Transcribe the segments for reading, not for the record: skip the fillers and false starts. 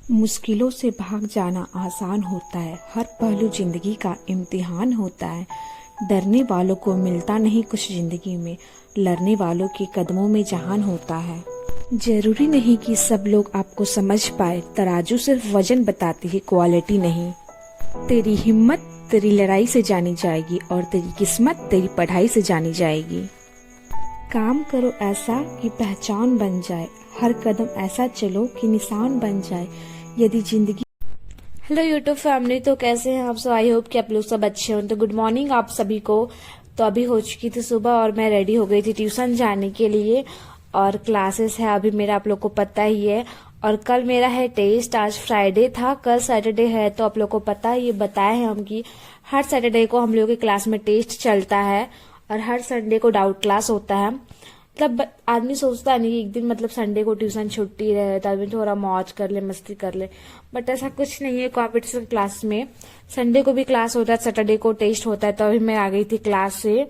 मुश्किलों से भाग जाना आसान होता है। हर पहलू जिंदगी का इम्तिहान होता है। डरने वालों को मिलता नहीं कुछ जिंदगी में, लड़ने वालों के कदमों में जहान होता है। जरूरी नहीं कि सब लोग आपको समझ पाए, तराजू सिर्फ वजन बताती है, क्वालिटी नहीं। तेरी हिम्मत तेरी लड़ाई से जानी जाएगी और तेरी किस्मत तेरी पढ़ाई से जानी जाएगी। काम करो ऐसा कि पहचान बन जाए, हर कदम ऐसा चलो कि निशान बन जाए। यदि जिंदगी। हेलो यूट्यूब फैमिली, तो कैसे हैं आप सब? आई होप कि आप लोग सब अच्छे हों। तो गुड मॉर्निंग आप सभी को। तो अभी हो चुकी थी सुबह और मैं रेडी हो गई थी ट्यूशन जाने के लिए। और क्लासेस है अभी मेरा, आप लोग को पता ही है। और कल मेरा है टेस्ट। आज फ्राइडे था, कल सैटरडे है। तो आप लोग को पता है, ये बताए हैं हम कि हर सैटरडे को हम लोग के क्लास में टेस्ट चलता है और हर संडे को डाउट क्लास होता है। मतलब आदमी सोचता नहीं कि एक दिन मतलब संडे को ट्यूशन छुट्टी रहे तो आदमी थोड़ा मौज कर ले, मस्ती कर ले, बट ऐसा कुछ नहीं है। कॉम्पिटिशन क्लास में संडे को भी क्लास होता है, सैटरडे को टेस्ट होता है। तो अभी मैं आ गई थी क्लास से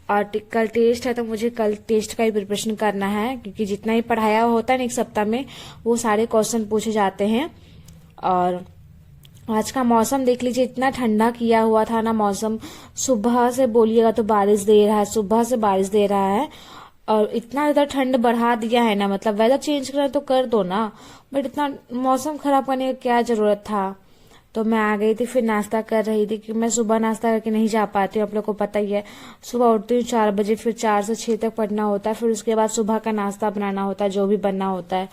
और कल टेस्ट है, तो मुझे कल टेस्ट का ही प्रिपरेशन करना है, क्योंकि जितना ही पढ़ाया होता है ना एक सप्ताह में, वो सारे क्वेश्चन पूछे जाते हैं। और आज का मौसम देख लीजिए, इतना ठंडा किया हुआ था ना मौसम। सुबह से बोलिएगा तो बारिश दे रहा है, सुबह से बारिश दे रहा है। और इतना ज्यादा ठंड बढ़ा दिया है ना, मतलब वेदर चेंज करना तो कर दो ना, बट इतना मौसम खराब करने का क्या जरूरत था। तो मैं आ गई थी, फिर नाश्ता कर रही थी, क्योंकि मैं सुबह नाश्ता करके नहीं जा पाती हूँ, आप लोग को पता ही है। सुबह उठती हूँ 4 बजे, फिर 4 से 6 तक पढ़ना होता है, फिर उसके बाद सुबह का नाश्ता बनाना होता है, जो भी बनना होता है।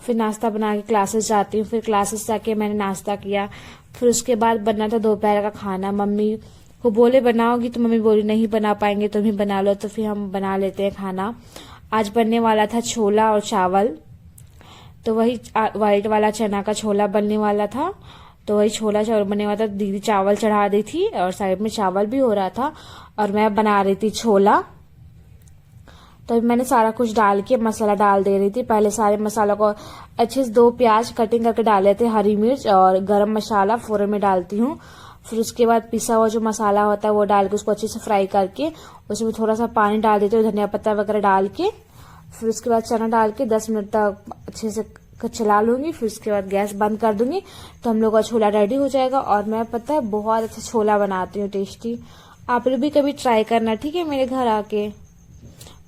फिर नाश्ता बना के क्लासेस जाती हूँ, फिर क्लासेस जाके मैंने नाश्ता किया। फिर उसके बाद बनना था दोपहर का खाना। मम्मी को बोले बनाओगी, तो मम्मी बोली नहीं बना पाएंगे, तुम ही बना लो। तो फिर हम बना लेते हैं खाना। आज बनने वाला था छोला और चावल। तो वही व्हाइट वाला चना का छोला बनने वाला था, तो वही छोला चावल बनने वाला था। दीदी चावल चढ़ा दी थी और साइड में चावल भी हो रहा था, और मैं बना रही थी छोला। तो मैंने सारा कुछ डाल के मसाला डाल दे रही थी। पहले सारे मसाला को अच्छे से 2 प्याज कटिंग करके डाले थे, हरी मिर्च और गरम मसाला फोरन में डालती हूँ। फिर उसके बाद पिसा हुआ जो मसाला होता है वो डाल के उसको अच्छे से फ्राई करके उसमें थोड़ा सा पानी डाल देती हूँ, धनिया पत्ता वगैरह डाल के। फिर उसके बाद चना डाल के 10 मिनट तक अच्छे से चला लूंगी। फिर उसके बाद गैस बंद कर दूंगी, तो हम लोग का छोला रेडी हो जाएगा। और मैं पता है बहुत अच्छा छोला बनाती हूँ, टेस्टी। आप लोग भी कभी ट्राई करना, ठीक है, मेरे घर आके।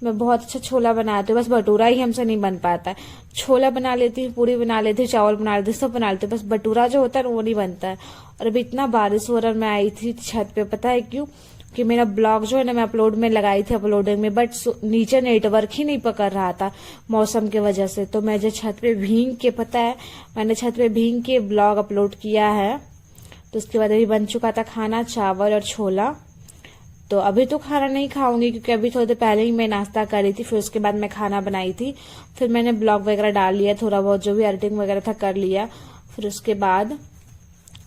मैं बहुत अच्छा छोला बनाती हूँ, बस भटूरा ही हमसे नहीं बन पाता है। छोला बना लेती हूँ, पूरी बना लेती हूँ, चावल बना लेती हूँ, सब बना लेती हूँ, बस भटूरा जो होता है वो नहीं बनता है। और अभी इतना बारिश हो रहा है, मैं आई थी छत पे, पता है क्यों? कि मेरा ब्लॉग जो है ना, मैं अपलोड में लगाई थी अपलोडिंग में, बट नीचे नेटवर्क ही नहीं पकड़ रहा था मौसम की वजह से। तो मैं जो छत पे भींग के, पता है, मैंने छत पे भींग के ब्लॉग अपलोड किया है। तो उसके बाद अभी बन चुका था खाना, चावल और छोला। तो अभी तो खाना नहीं खाऊंगी, क्योंकि अभी थोड़ी देर पहले ही मैं नाश्ता करी थी, फिर उसके बाद मैं खाना बनाई थी। फिर मैंने ब्लॉग वगैरह डाल लिया, थोड़ा बहुत जो भी एडिटिंग वगैरह था कर लिया। फिर उसके बाद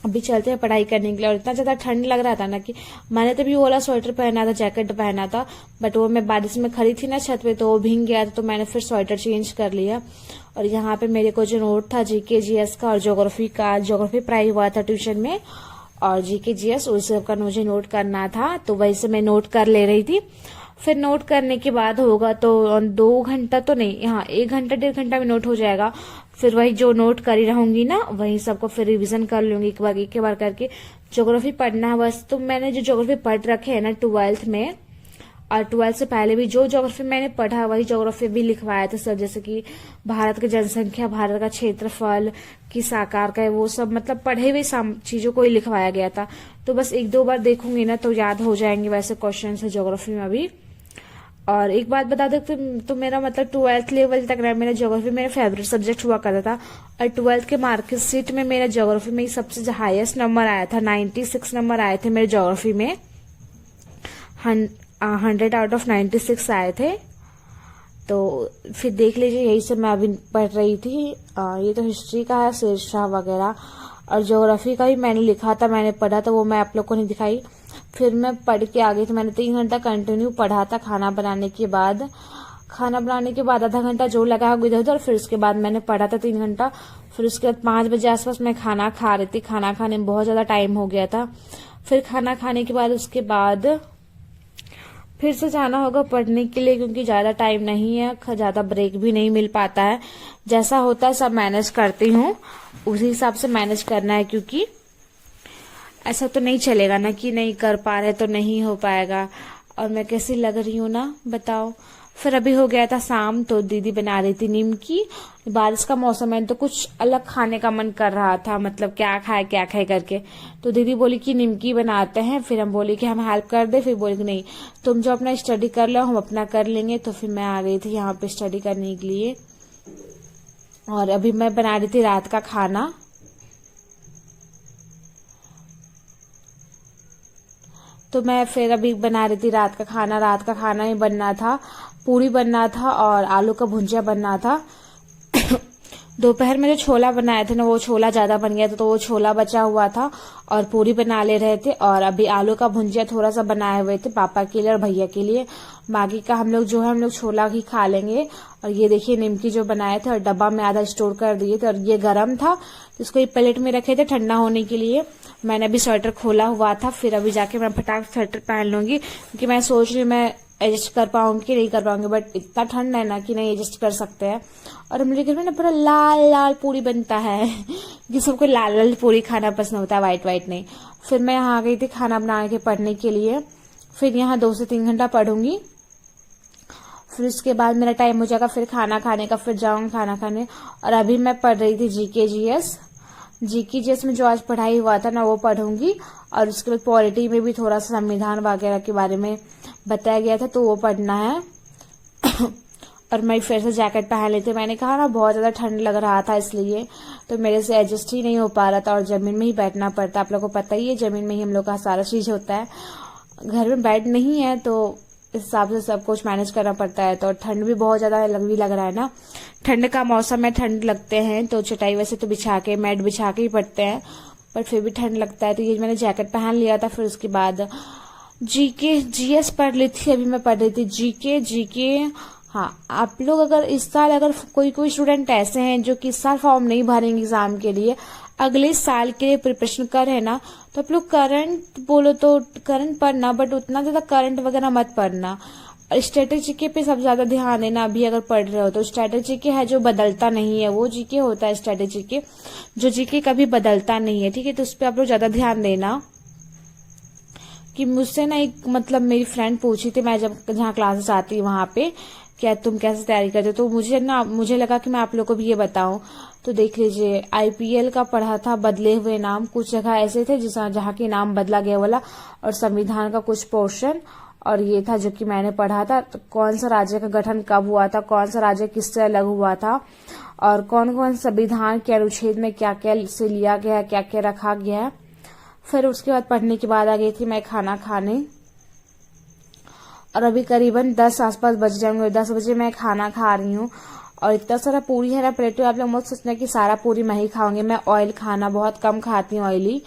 अभी चलते हैं पढ़ाई करने के लिए। और इतना ज्यादा ठंड लग रहा था ना कि मैंने तो भी वो वाला स्वेटर पहना था, जैकेट पहना था, बट वो मैं बारिश में खड़ी थी ना छत पे, तो वो भीग गया था, तो मैंने फिर स्वेटर चेंज कर लिया। और यहाँ पे मेरे को जो नोट था जीके जीएस का और ज्योग्राफी का, ज्योग्राफी पढ़ाई हुआ था ट्यूशन में, और जीके जीएस उस सब का मुझे नोट करना था, तो वही से मैं नोट कर ले रही थी। फिर नोट करने के बाद होगा तो 2 घंटा तो नहीं, हाँ 1 घंटा 1.5 घंटा में नोट हो जाएगा। फिर वही जो नोट करी रहूंगी ना, वही सबको फिर रिवीजन कर लूंगी एक बार करके। ज्योग्राफी पढ़ना है बस। तो मैंने जो ज्योग्राफी पढ़ रखे है ना 12th में, और 12th से पहले भी जो ज्योग्राफी मैंने पढ़ा, वही ज्योग्राफी भी लिखवाया था सर। जैसे कि भारत की जनसंख्या, भारत का क्षेत्रफल, किस आकार का है, वो सब मतलब पढ़े हुए चीजों को ही लिखवाया गया था। तो बस 1-2 बार देखूंगी ना तो याद हो जाएंगे वैसे क्वेश्चन है ज्योग्राफी में अभी। और एक बात बता दो, तो मेरा मतलब 12th लेवल तक ना मेरा ज्योग्राफी मेरा फेवरेट सब्जेक्ट हुआ करता था। और 12th के मार्कशीट में मेरा ज्योग्राफी में सबसे हाईएस्ट नंबर आया था, 96 नंबर आए थे मेरे ज्योग्राफी में। 100 आउट ऑफ 96 आए थे। तो फिर देख लीजिए, यही से मैं अभी पढ़ रही थी। ये तो हिस्ट्री का है, शेरशाह वगैरह। और ज्योग्राफी का भी मैंने लिखा था, मैंने पढ़ा था, वो मैं आप लोग को नहीं दिखाई। फिर मैं पढ़ के आ गई थी। मैंने 3 घंटा कंटिन्यू पढ़ा था। खाना बनाने के बाद आधा घंटा जो लगा इधर उधर, फिर उसके बाद मैंने पढ़ा था 3 घंटा। फिर उसके बाद 5 बजे आसपास मैं खाना खा रही थी। खाना खाने में बहुत ज्यादा टाइम हो गया था। फिर खाना खाने के बाद उसके बाद फिर से जाना होगा पढ़ने के लिए, क्योंकि ज़्यादा टाइम नहीं है, ज़्यादा ब्रेक भी नहीं मिल पाता है। जैसा होता है सब मैनेज करती हूँ, उसी हिसाब से मैनेज करना है, क्योंकि ऐसा तो नहीं चलेगा ना कि नहीं कर पा रहे तो नहीं हो पाएगा। और मैं कैसी लग रही हूँ ना, बताओ। फिर अभी हो गया था शाम, तो दीदी बना रही थी निमकी। बारिश का मौसम है तो कुछ अलग खाने का मन कर रहा था, मतलब क्या खाए करके। तो दीदी बोली कि निमकी बनाते हैं, फिर हम बोली कि हम हेल्प कर दे, फिर बोली कि नहीं तुम जो अपना स्टडी कर लो, हम अपना कर लेंगे। तो फिर मैं आ गई थी यहाँ पे स्टडी करने के लिए। और अभी मैं बना रही थी रात का खाना। तो मैं फिर अभी बना रही थी रात का खाना। रात का खाना ही बनना था, पूरी बनना था और आलू का भुंजिया बनना था। दोपहर में जो छोला बनाए थे ना, वो छोला ज्यादा बन गया था, तो वो छोला बचा हुआ था और पूरी बना ले रहे थे। और अभी आलू का भुंजिया थोड़ा सा बनाए हुए थे पापा के लिए और भैया के लिए। बाकी का हम लोग छोला ही खा लेंगे। और ये देखिए निमकी जो बनाए थे और डब्बा में आधा स्टोर कर दिए थे, और ये गर्म था, इसको एक प्लेट में रखे थे ठंडा होने के लिए। मैंने अभी स्वेटर खोला हुआ था, फिर अभी जाके मैं फटाक स्वेटर पहन लूंगी, क्योंकि मैं सोच रही हूँ मैं एडजस्ट कर पाऊंगी कि नहीं कर पाऊंगी, बट इतना ठंड है ना कि नहीं एडजस्ट कर सकते हैं। और मेरे घर में ना पूरा लाल लाल पूरी बनता है कि सबको लाल लाल पूरी खाना पसंद होता है, व्हाइट व्हाइट नहीं। फिर मैं यहाँ आ गई थी खाना बनाने के पढ़ने के लिए। फिर यहाँ 2 से 3 घंटा पढ़ूंगी, फिर उसके बाद मेरा टाइम हो जाएगा फिर खाना खाने का, फिर जाऊंगी खाना खाने। और अभी मैं पढ़ रही थी जीके जीएस में जो आज पढ़ाई हुआ था ना, वो पढ़ूंगी। और उसके बाद पॉलिटी में भी थोड़ा सा संविधान वगैरह के बारे में बताया गया था, तो वो पढ़ना है। और मैं फिर से जैकेट पहन लेती, मैंने कहा ना बहुत ज्यादा ठंड लग रहा था इसलिए, तो मेरे से एडजस्ट ही नहीं हो पा रहा था। और जमीन में ही बैठना पड़ता, आप लोगों को पता ही है, जमीन में ही हम लोग का सारा चीज होता है। घर में बेड नहीं है, तो इस हिसाब से सब कुछ मैनेज करना पड़ता है। तो ठंड भी बहुत ज्यादा लग रहा है ना, ठंड का मौसम है, ठंड लगते हैं। तो चटाई वैसे तो बिछा के मैट बिछा के ही पड़ते हैं, पर फिर भी ठंड लगता है। तो ये मैंने जैकेट पहन लिया था। फिर उसके बाद जीके जीएस पढ़ ली थी, अभी मैं पढ़ रही थी जीके। हाँ, आप लोग अगर इस साल अगर कोई स्टूडेंट ऐसे हैं जो कि इस साल फॉर्म नहीं भरेंगे एग्जाम के लिए, अगले साल के लिए प्रिपरेशन कर रहे हैं ना, तो आप लोग करंट बोलो तो करंट पढ़ना, बट उतना ज्यादा करंट वगैरह मत पढ़ना। और स्ट्रेटेजी के पे सब ज्यादा ध्यान देना। अभी अगर पढ़ रहे हो तो स्ट्रेटेजी के है जो बदलता नहीं है, वो जीके होता है स्ट्रेटेजी के, जो जीके कभी बदलता नहीं है, ठीक है। तो उस पर आप लोग ज्यादा ध्यान देना। कि मुझसे ना एक मतलब मेरी फ्रेंड पूछी थी, मैं जब जहाँ क्लासेस आती वहां पे, क्या तुम कैसे तैयारी करते हो, तो मुझे लगा कि मैं आप लोगों को भी ये बताऊं। तो देख लीजिए, आईपीएल का पढ़ा था बदले हुए नाम, कुछ जगह ऐसे थे जहाँ के नाम बदला गया वाला, और संविधान का कुछ पोर्शन। और ये था जो कि मैंने पढ़ा था, तो कौन सा राज्य का गठन कब हुआ था, कौन सा राज्य किससे अलग हुआ था, और कौन कौन संविधान के अनुच्छेद में क्या क्या से लिया गया है, क्या क्या रखा गया है। फिर उसके बाद पढ़ने के बाद आ गई थी मैं खाना खाने। और अभी करीबन 10 आसपास बज जाएंगे, 10 बजे मैं खाना खा रही हूँ। और इतना सारा पूरी है ना प्लेट, आप लोग मत सोचना कि सारा पूरी मैं ही खाऊंगी। मैं ऑयल खाना बहुत कम खाती हूँ, ऑयली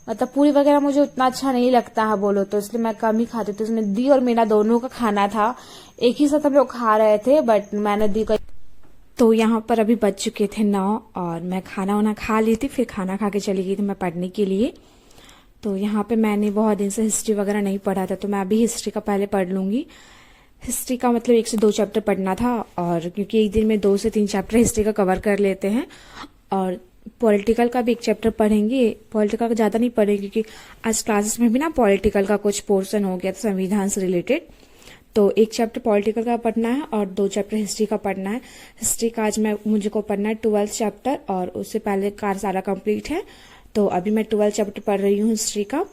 मतलब पूरी वगैरह मुझे उतना अच्छा नहीं लगता है बोलो तो, इसलिए मैं कम ही खाती हूँ। तो इसमें दी और मेरा दोनों का खाना था, एक ही साथ हम लोग खा रहे थे, बट मैंने दी का। तो यहाँ पर अभी बज चुके थे 9 और मैं खाना वाना खा ली थी, फिर खाना खा के चली गई थी मैं पढ़ने के लिए। तो यहाँ पे मैंने बहुत दिन से हिस्ट्री वगैरह नहीं पढ़ा था, तो मैं अभी हिस्ट्री का पहले पढ़ लूंगी। हिस्ट्री का मतलब 1 से 2 चैप्टर पढ़ना था, और क्योंकि एक दिन में 2 से 3 चैप्टर हिस्ट्री का कवर कर लेते हैं। और पॉलिटिकल का भी 1 चैप्टर पढ़ेंगे, पॉलिटिकल का ज्यादा नहीं पढ़ेंगे क्योंकि आज क्लासेस में भी ना पॉलिटिकल का कुछ पोर्शन हो गया था संविधान से रिलेटेड। तो 1 चैप्टर पॉलिटिकल का पढ़ना है और 2 चैप्टर हिस्ट्री का पढ़ना है। हिस्ट्री का आज मुझे को पढ़ना है 12th चैप्टर, और उससे पहले का सारा कंप्लीट है। तो अभी मैं 12th चैप्टर पढ़ रही हूँ हिस्ट्री का।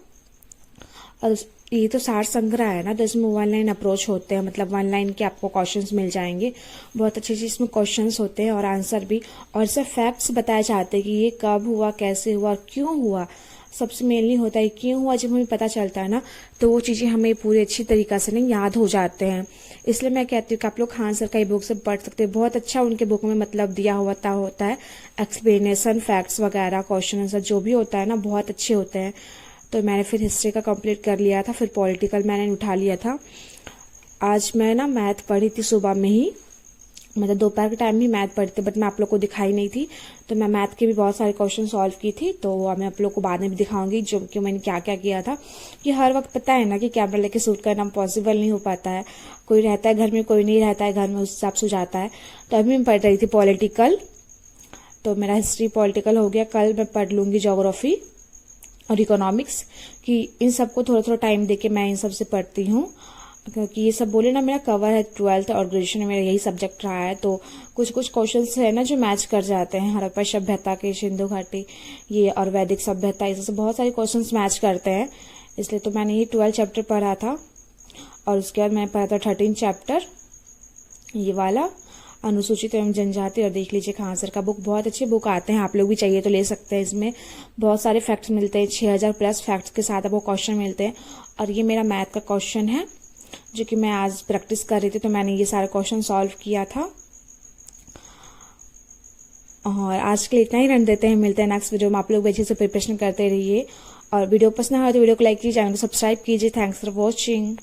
और ये तो सार संग्रह है ना, तो इसमें 1 लाइन अप्रोच होते हैं, मतलब 1 लाइन के आपको क्वेश्चंस मिल जाएंगे। बहुत अच्छे अच्छे इसमें क्वेश्चंस होते हैं और आंसर भी, और इससे फैक्ट्स बताए जाते हैं कि ये कब हुआ, कैसे हुआ, क्यों हुआ। सबसे मेनली होता है क्यों हुआ, जब हमें पता चलता है ना तो वो चीजें हमें पूरी अच्छी तरीका से नहीं याद हो जाते हैं। इसलिए मैं कहती हूँ कि आप लोग खान सर का ये बुक से पढ़ सकते हैं, बहुत अच्छा उनके बुक में मतलब दिया होता है, एक्सप्लेनेशन, फैक्ट्स वगैरह, क्वेश्चन आंसर जो भी होता है ना बहुत अच्छे होते हैं। तो मैंने फिर हिस्ट्री का कंप्लीट कर लिया था, फिर पॉलिटिकल मैंने उठा लिया था। आज मैं ना मैथ पढ़ी थी सुबह में ही, मतलब दोपहर के टाइम ही मैथ पढ़ी थी, बट मैं आप लोग को दिखाई नहीं थी। तो मैं मैथ के भी बहुत सारे क्वेश्चन सॉल्व की थी, तो मैं आप लोग को बाद में भी दिखाऊंगी जो कि मैंने क्या क्या किया था। कि हर वक्त पता है ना कि कैमरा लेके शूट करना पॉसिबल नहीं हो पाता है, कोई रहता है घर में, कोई नहीं रहता है घर में, उस हिसाब से हो जाता है। तो अभी मैं पढ़ रही थी पॉलिटिकल, तो मेरा हिस्ट्री पॉलिटिकल हो गया। कल मैं पढ़ लूंगी ज्योग्राफी और इकोनॉमिक्स, कि इन सबको थोड़ा थोड़ा टाइम देके मैं इन सब से पढ़ती हूँ, क्योंकि ये सब बोले ना मेरा कवर है 12th और ग्रेजुएशन में मेरा यही सब्जेक्ट रहा है। तो कुछ कुछ क्वेश्चंस है ना जो मैच कर जाते हैं, हड़प्पा सभ्यता के, सिंधु घाटी ये और वैदिक सभ्यता, इससे बहुत सारे क्वेश्चंस मैच करते हैं। इसलिए तो मैंने ये 12 चैप्टर पढ़ा था, और उसके बाद मैंने पढ़ा था 13 चैप्टर ये वाला, अनुसूचित एवं जनजाति। और देख लीजिए खान सर का बुक, बहुत अच्छे बुक आते हैं, आप लोग भी चाहिए तो ले सकते हैं। इसमें बहुत सारे फैक्ट्स मिलते हैं, 6000 प्लस फैक्ट्स के साथ आपको क्वेश्चन मिलते हैं। और ये मेरा मैथ का क्वेश्चन है जो कि मैं आज प्रैक्टिस कर रही थी, तो मैंने ये सारे क्वेश्चन सॉल्व किया था। और आज के लिए इतना ही रन देते हैं, मिलते हैं नेक्स्ट वीडियो में। आप लोग भी अच्छे से प्रिपरेशन करते रहिए, और वीडियो पसंद आए तो वीडियो को लाइक कीजिए, चैनल को सब्सक्राइब कीजिए। Thanks for watching.